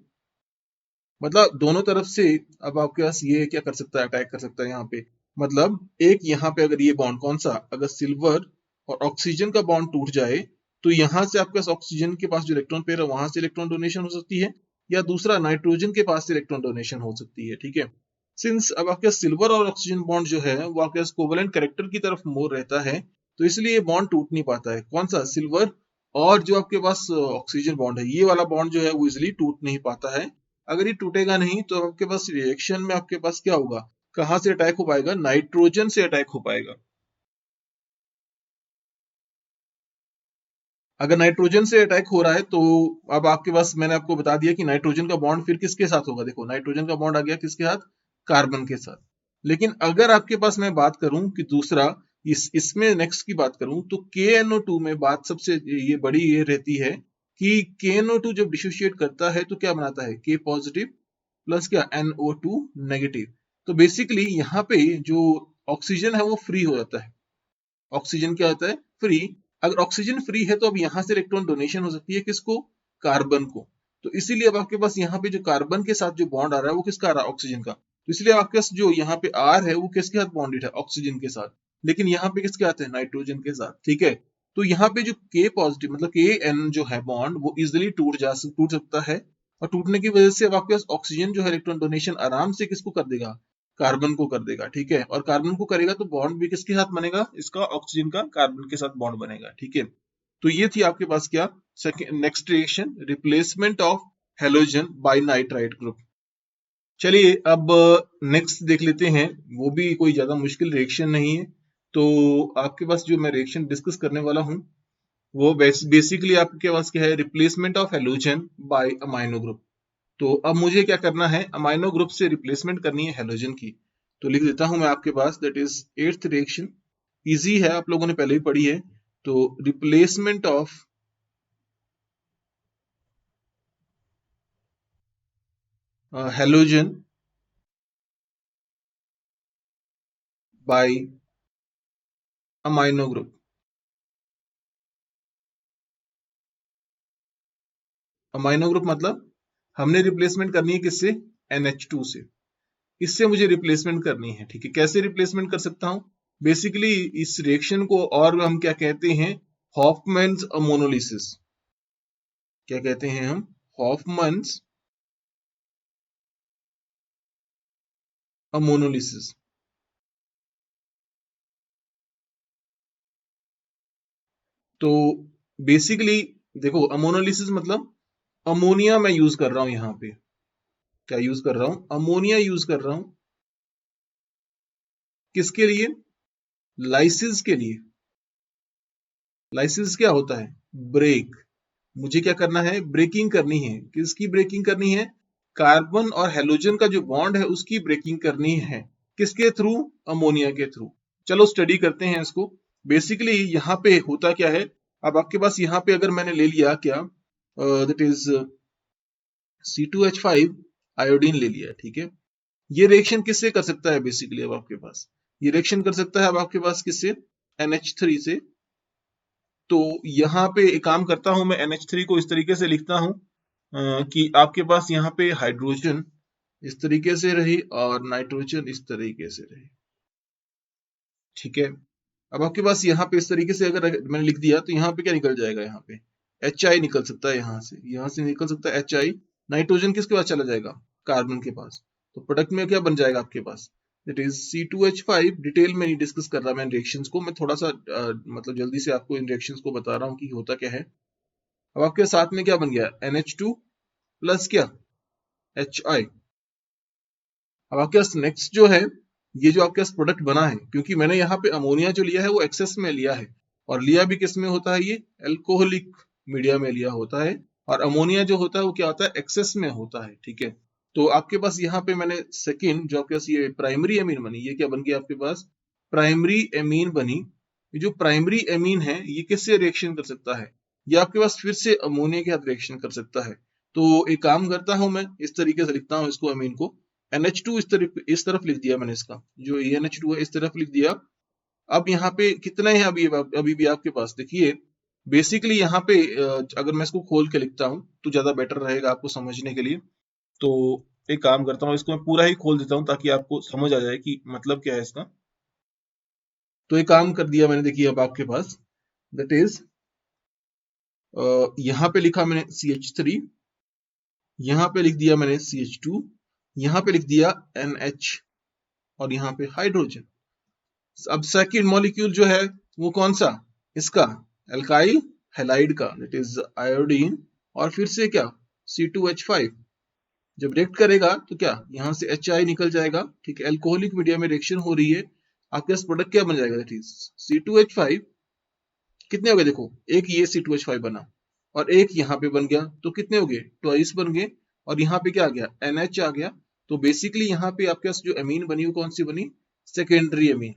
मतलब दोनों तरफ से। अब आपके पास ये क्या कर सकता है, अटैक कर सकता है यहाँ पे। मतलब एक यहाँ पे अगर ये बॉन्ड कौन सा, अगर सिल्वर और ऑक्सीजन का बॉन्ड टूट जाए, तो यहाँ से आपके पास ऑक्सीजन के पास जो इलेक्ट्रॉन पेयर है वहां से इलेक्ट्रॉन डोनेशन हो सकती है, या दूसरा नाइट्रोजन के पास से इलेक्ट्रॉन डोनेशन हो सकती है। ठीक है, सिंस अब आपके सिल्वर और ऑक्सीजन बॉन्ड जो है वो आपके पास कोवलेंट कैरेक्टर की तरफ मोड़ रहता है, तो इसलिए ये बॉन्ड टूट नहीं पाता है, कौन सा, सिल्वर और जो आपके पास ऑक्सीजन बॉन्ड है, ये वाला बॉन्ड जो है वो इजिली टूट नहीं पाता है। अगर ये टूटेगा नहीं तो आपके पास रिएक्शन में आपके पास क्या होगा, कहां से अटैक हो पाएगा, नाइट्रोजन से अटैक हो पाएगा। अगर नाइट्रोजन से अटैक हो रहा है तो अब आपके पास मैंने आपको बता दिया कि नाइट्रोजन का बॉन्ड फिर किसके साथ होगा, देखो नाइट्रोजन का बॉन्ड आ गया किसके साथ, कार्बन के साथ। लेकिन अगर आपके पास मैं बात करूं कि दूसरा, इसमें नेक्स्ट की बात करूं तो KNO2 में बात सबसे ये बड़ी ये रहती है कि KNO2 जब डिसोशिएट करता है तो क्या बनाता है, K पॉजिटिव प्लस क्या, NO2 नेगेटिव। तो बेसिकली यहाँ पे जो ऑक्सीजन है वो फ्री हो जाता है, ऑक्सीजन क्या होता है, फ्री। अगर ऑक्सीजन फ्री है तो अब यहाँ से इलेक्ट्रॉन डोनेशन हो सकती है किसको, कार्बन को। तो इसीलिए अब आपके पास यहाँ पे जो कार्बन के साथ जो बॉन्ड आ रहा है वो किसका आ रहा है, ऑक्सीजन का। तो इसलिए आपके पास जो यहाँ पे R है वो किसके साथ बॉन्डेड है, ऑक्सीजन के साथ। लेकिन यहाँ पे किसके आते हैं, नाइट्रोजन के साथ। ठीक है, तो यहाँ पे जो K पॉजिटिव मतलब KN जो है बॉन्ड वो इजिली टूट सकता है, और टूटने की वजह से अब आपके पास ऑक्सीजन जो है इलेक्ट्रॉन डोनेशन आराम से किसको कर देगा, कार्बन को कर देगा। ठीक है, और कार्बन को करेगा तो बॉन्ड भी किसके साथ बनेगा, इसका ऑक्सीजन का कार्बन के साथ बॉन्ड बनेगा। ठीक है, तो ये थी आपके पास क्या, second next reaction, replacement of halogen by nitride group. चलिए अब नेक्स्ट देख लेते हैं, वो भी कोई ज्यादा मुश्किल रिएक्शन नहीं है। तो आपके पास जो मैं रिएक्शन डिस्कस करने वाला हूँ वो बेसिकली आपके पास क्या है, replacement of halogen by amino group. तो अब मुझे क्या करना है, अमाइनो ग्रुप से रिप्लेसमेंट करनी है हेलोजन की। तो लिख देता हूं मैं आपके पास, that is eighth reaction, easy है, आप लोगों ने पहले ही पढ़ी है। तो replacement of halogen by amino group. Amino group मतलब हमने रिप्लेसमेंट करनी है किससे, NH2 से। इससे मुझे रिप्लेसमेंट करनी है। ठीक है, कैसे रिप्लेसमेंट कर सकता हूं, बेसिकली इस रिएक्शन को और हम क्या कहते हैं, हॉफमैन्स अमोनोलिसिस। क्या कहते हैं हम, हॉफमैन्स अमोनोलिसिस। तो बेसिकली देखो, अमोनोलिसिस मतलब अमोनिया मैं यूज कर रहा हूं यहाँ पे। क्या यूज कर रहा हूं, अमोनिया यूज कर रहा हूं। किसके लिए, लाइसिस के लिए। लाइसिस क्या होता है, ब्रेक। मुझे क्या करना है, ब्रेकिंग करनी है। किसकी ब्रेकिंग करनी है, कार्बन और हेलोजन का जो बॉन्ड है उसकी ब्रेकिंग करनी है। किसके थ्रू, अमोनिया के थ्रू। चलो स्टडी करते हैं इसको। बेसिकली यहाँ पे होता क्या है, अब आपके पास यहाँ पे अगर मैंने ले लिया क्या, दैट इज C2H5 आयोडीन ले लिया, ठीक है। ये रिएक्शन किससे कर सकता है, बेसिकली अब आपके पास ये रिएक्शन कर सकता है अब आपके पास किससे, NH3 से। तो यहाँ पे एक काम करता हूं मैं, NH3 को इस तरीके से लिखता हूं कि आपके पास यहाँ पे हाइड्रोजन इस तरीके से रही और नाइट्रोजन इस तरीके से रही, ठीक है। अब आपके पास यहाँ पे इस तरीके से अगर मैंने लिख दिया तो यहाँ पे क्या निकल जाएगा, यहाँ पे HI निकल सकता है, यहाँ से निकल सकता है HI। नाइट्रोजन किसके पास चला जाएगा, कार्बन के पास। तो प्रोडक्ट में क्या बन जाएगा आपके पास, दैट इज C2H5। डिटेल में नहीं डिस्कस कर रहा मैं रिएक्शंस को, मैं थोड़ा सा मतलब जल्दी से आपको इन रिएक्शंस को बता रहा हूँ कि होता क्या है। अब आपके साथ में क्या बन गया, NH2 प्लस क्या, HI। अब आपके पास नेक्स्ट जो है, ये जो आपके पास प्रोडक्ट बना है, क्योंकि मैंने यहाँ पे अमोनिया जो लिया है वो एक्सेस में लिया है, और लिया भी किस में होता है, ये एल्कोहलिक मीडिया में लिया होता है। और अमोनिया जो होता है वो क्या होता है, एक्सेस में होता है, ठीक है। तो आपके पास यहाँ पे मैंने सेकेंड जो आपके पास ये प्राइमरी एमीन बनी, ये क्या बन गया आपके पास, प्राइमरी एमीन बनी। ये जो प्राइमरी एमीन है ये किससे रिएक्शन कर सकता है, ये आपके पास फिर से अमोनिया के साथ रिएक्शन कर सकता है। तो एक काम करता हूं मैं, इस तरीके से लिखता हूं इसको, अमीन को NH2 इस तरफ लिख दिया मैंने, इसका जो NH2 है इस तरफ लिख दिया। अब यहाँ पे कितना है अभी भी आपके पास, देखिए बेसिकली यहाँ पे अगर मैं इसको खोल के लिखता हूँ तो ज्यादा बेटर रहेगा आपको समझने के लिए। तो एक काम करता हूँ, इसको मैं पूरा ही खोल देता हूँ ताकि आपको समझ आ जाए कि मतलब क्या है इसका। तो एक काम कर दिया मैंने, देखिए अब आपके पास दैट इज यहाँ पे लिखा मैंने CH3, यहाँ पे लिख दिया मैंने CH2, यहाँ पे लिख दिया NH, और यहाँ पे हाइड्रोजन। अब सेकंड मॉलिक्यूल जो है वो कौन सा, इसका एल्काइल हैलाइड का, दैट इज आयोडीन। और फिर से क्या, C2H5। जब रिएक्ट करेगा तो क्या, यहाँ से HI निकल जाएगा, ठीक है। एल्कोहलिक मीडिया में रिएक्शन हो रही है, आपके पास प्रोडक्ट क्या बन जाएगा, दैट इज C2H5। कितने हो गए देखो, एक ये C2H5 बना और एक यहाँ पे बन गया, तो कितने हो गए, ट्वाइस बन गए। और यहाँ पे क्या आ गया, NH आ गया। तो बेसिकली यहाँ पे आपके पास जो अमीन बनी वो कौन सी बनी, सेकेंडरी अमीन,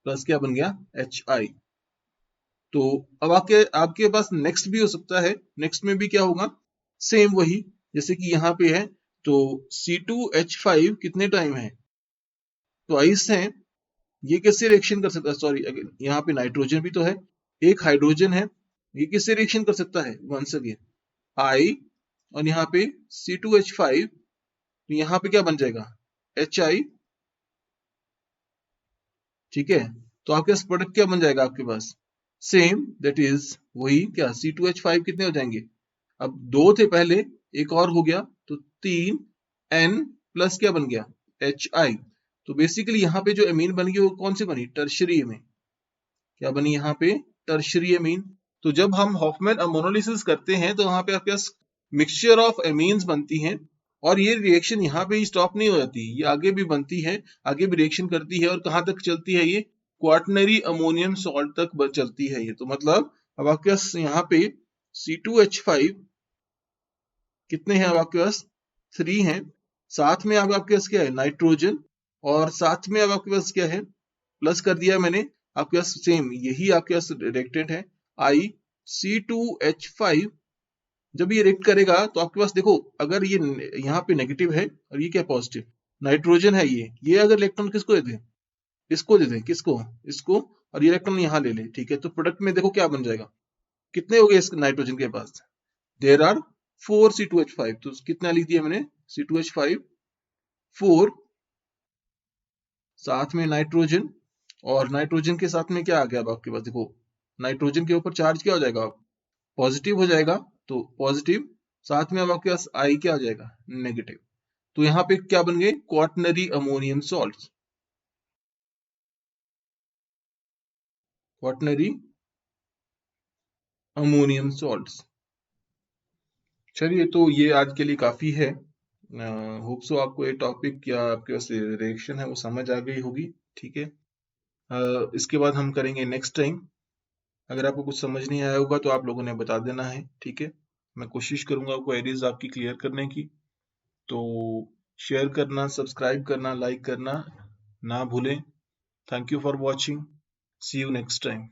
प्लस क्या बन गया, HI। तो अब आपके आपके पास नेक्स्ट भी हो सकता है, नेक्स्ट में भी क्या होगा, सेम वही, जैसे कि यहाँ पे है। तो C2H5 कितने टाइम है, ट्वाइस है। ये किससे रिएक्शन कर सकता है, सॉरी यहाँ पे नाइट्रोजन भी तो है, एक हाइड्रोजन है, ये किससे रिएक्शन कर सकता है, वंस अगेन I। और यहाँ पे C2H5, तो यहाँ पे क्या बन जाएगा, HI, ठीक है। तो आपके पास प्रोडक्ट क्या बन जाएगा आपके पास, सेम, दैट इज वही क्या, C2H5 कितने हो जाएंगे, अब दो थे पहले, एक और हो गया, तो तीन, N प्लस क्या बन गया, HI। तो बेसिकली यहाँ पे जो अमीन बन गई वो कौन सी बनी, टर्शरी अमीन। क्या बनी यहाँ पे, टर्शरी अमीन। तो जब हम हॉफमैन अमोनोलिसिस करते हैं तो वहां पे आपके पास मिक्सचर ऑफ अमीन्स बनती हैं, और ये रिएक्शन यहाँ पे ही स्टॉप नहीं हो जाती, ये आगे भी बनती है, आगे भी रिएक्शन करती है। और कहाँ तक चलती है ये, क्वाटनरी अमोनियम सॉल्ट तक चलती है ये। तो मतलब अब आपके पास यहाँ पे C2H5 कितने हैं, अब आपके पास 3 हैं। साथ में अब आपके पास क्या है, नाइट्रोजन। और साथ में अब आपके पास क्या है, प्लस कर दिया मैंने, आपके पास सेम यही आपके पास रिएक्टेंट है C2H5। जब ये रिएक्ट करेगा तो आपके पास देखो, अगर ये यहाँ पे नेगेटिव है और ये क्या पॉजिटिव, नाइट्रोजन है ये अगर इलेक्ट्रॉन किसको दे दें, इसको दे दें, किसको, इसको, और ये इलेक्ट्रॉन यहाँ ले ले, ठीक है। तो प्रोडक्ट में देखो क्या बन जाएगा, कितने हो गए इस नाइट्रोजन के पास, देर आर 4 C2H5। तो कितना लिख दिया मैंने, C2H5 4, साथ में नाइट्रोजन। और नाइट्रोजन के साथ में क्या आ गया, अब आपके पास देखो, नाइट्रोजन के ऊपर चार्ज क्या हो जाएगा, पॉजिटिव हो जाएगा। तो पॉजिटिव, साथ में अब आपके पास आई क्या आ जाएगा, नेगेटिव। तो यहाँ पे क्या बन गए, quaternary ammonium salt, quaternary ammonium salt. चलिए, तो ये आज के लिए काफी है। होप सो आपको ये टॉपिक या आपके पास रिएक्शन है वो समझ आ गई होगी। ठीक है। इसके बाद हम करेंगे नेक्स्ट टाइम। अगर आपको कुछ समझ नहीं आया होगा तो आप लोगों ने बता देना है। ठीक है। मैं कोशिश करूंगा क्वेरीज आपकी क्लियर करने की। तो शेयर करना, सब्सक्राइब करना, लाइक करना ना भूलें। Thank you for watching. See you next time.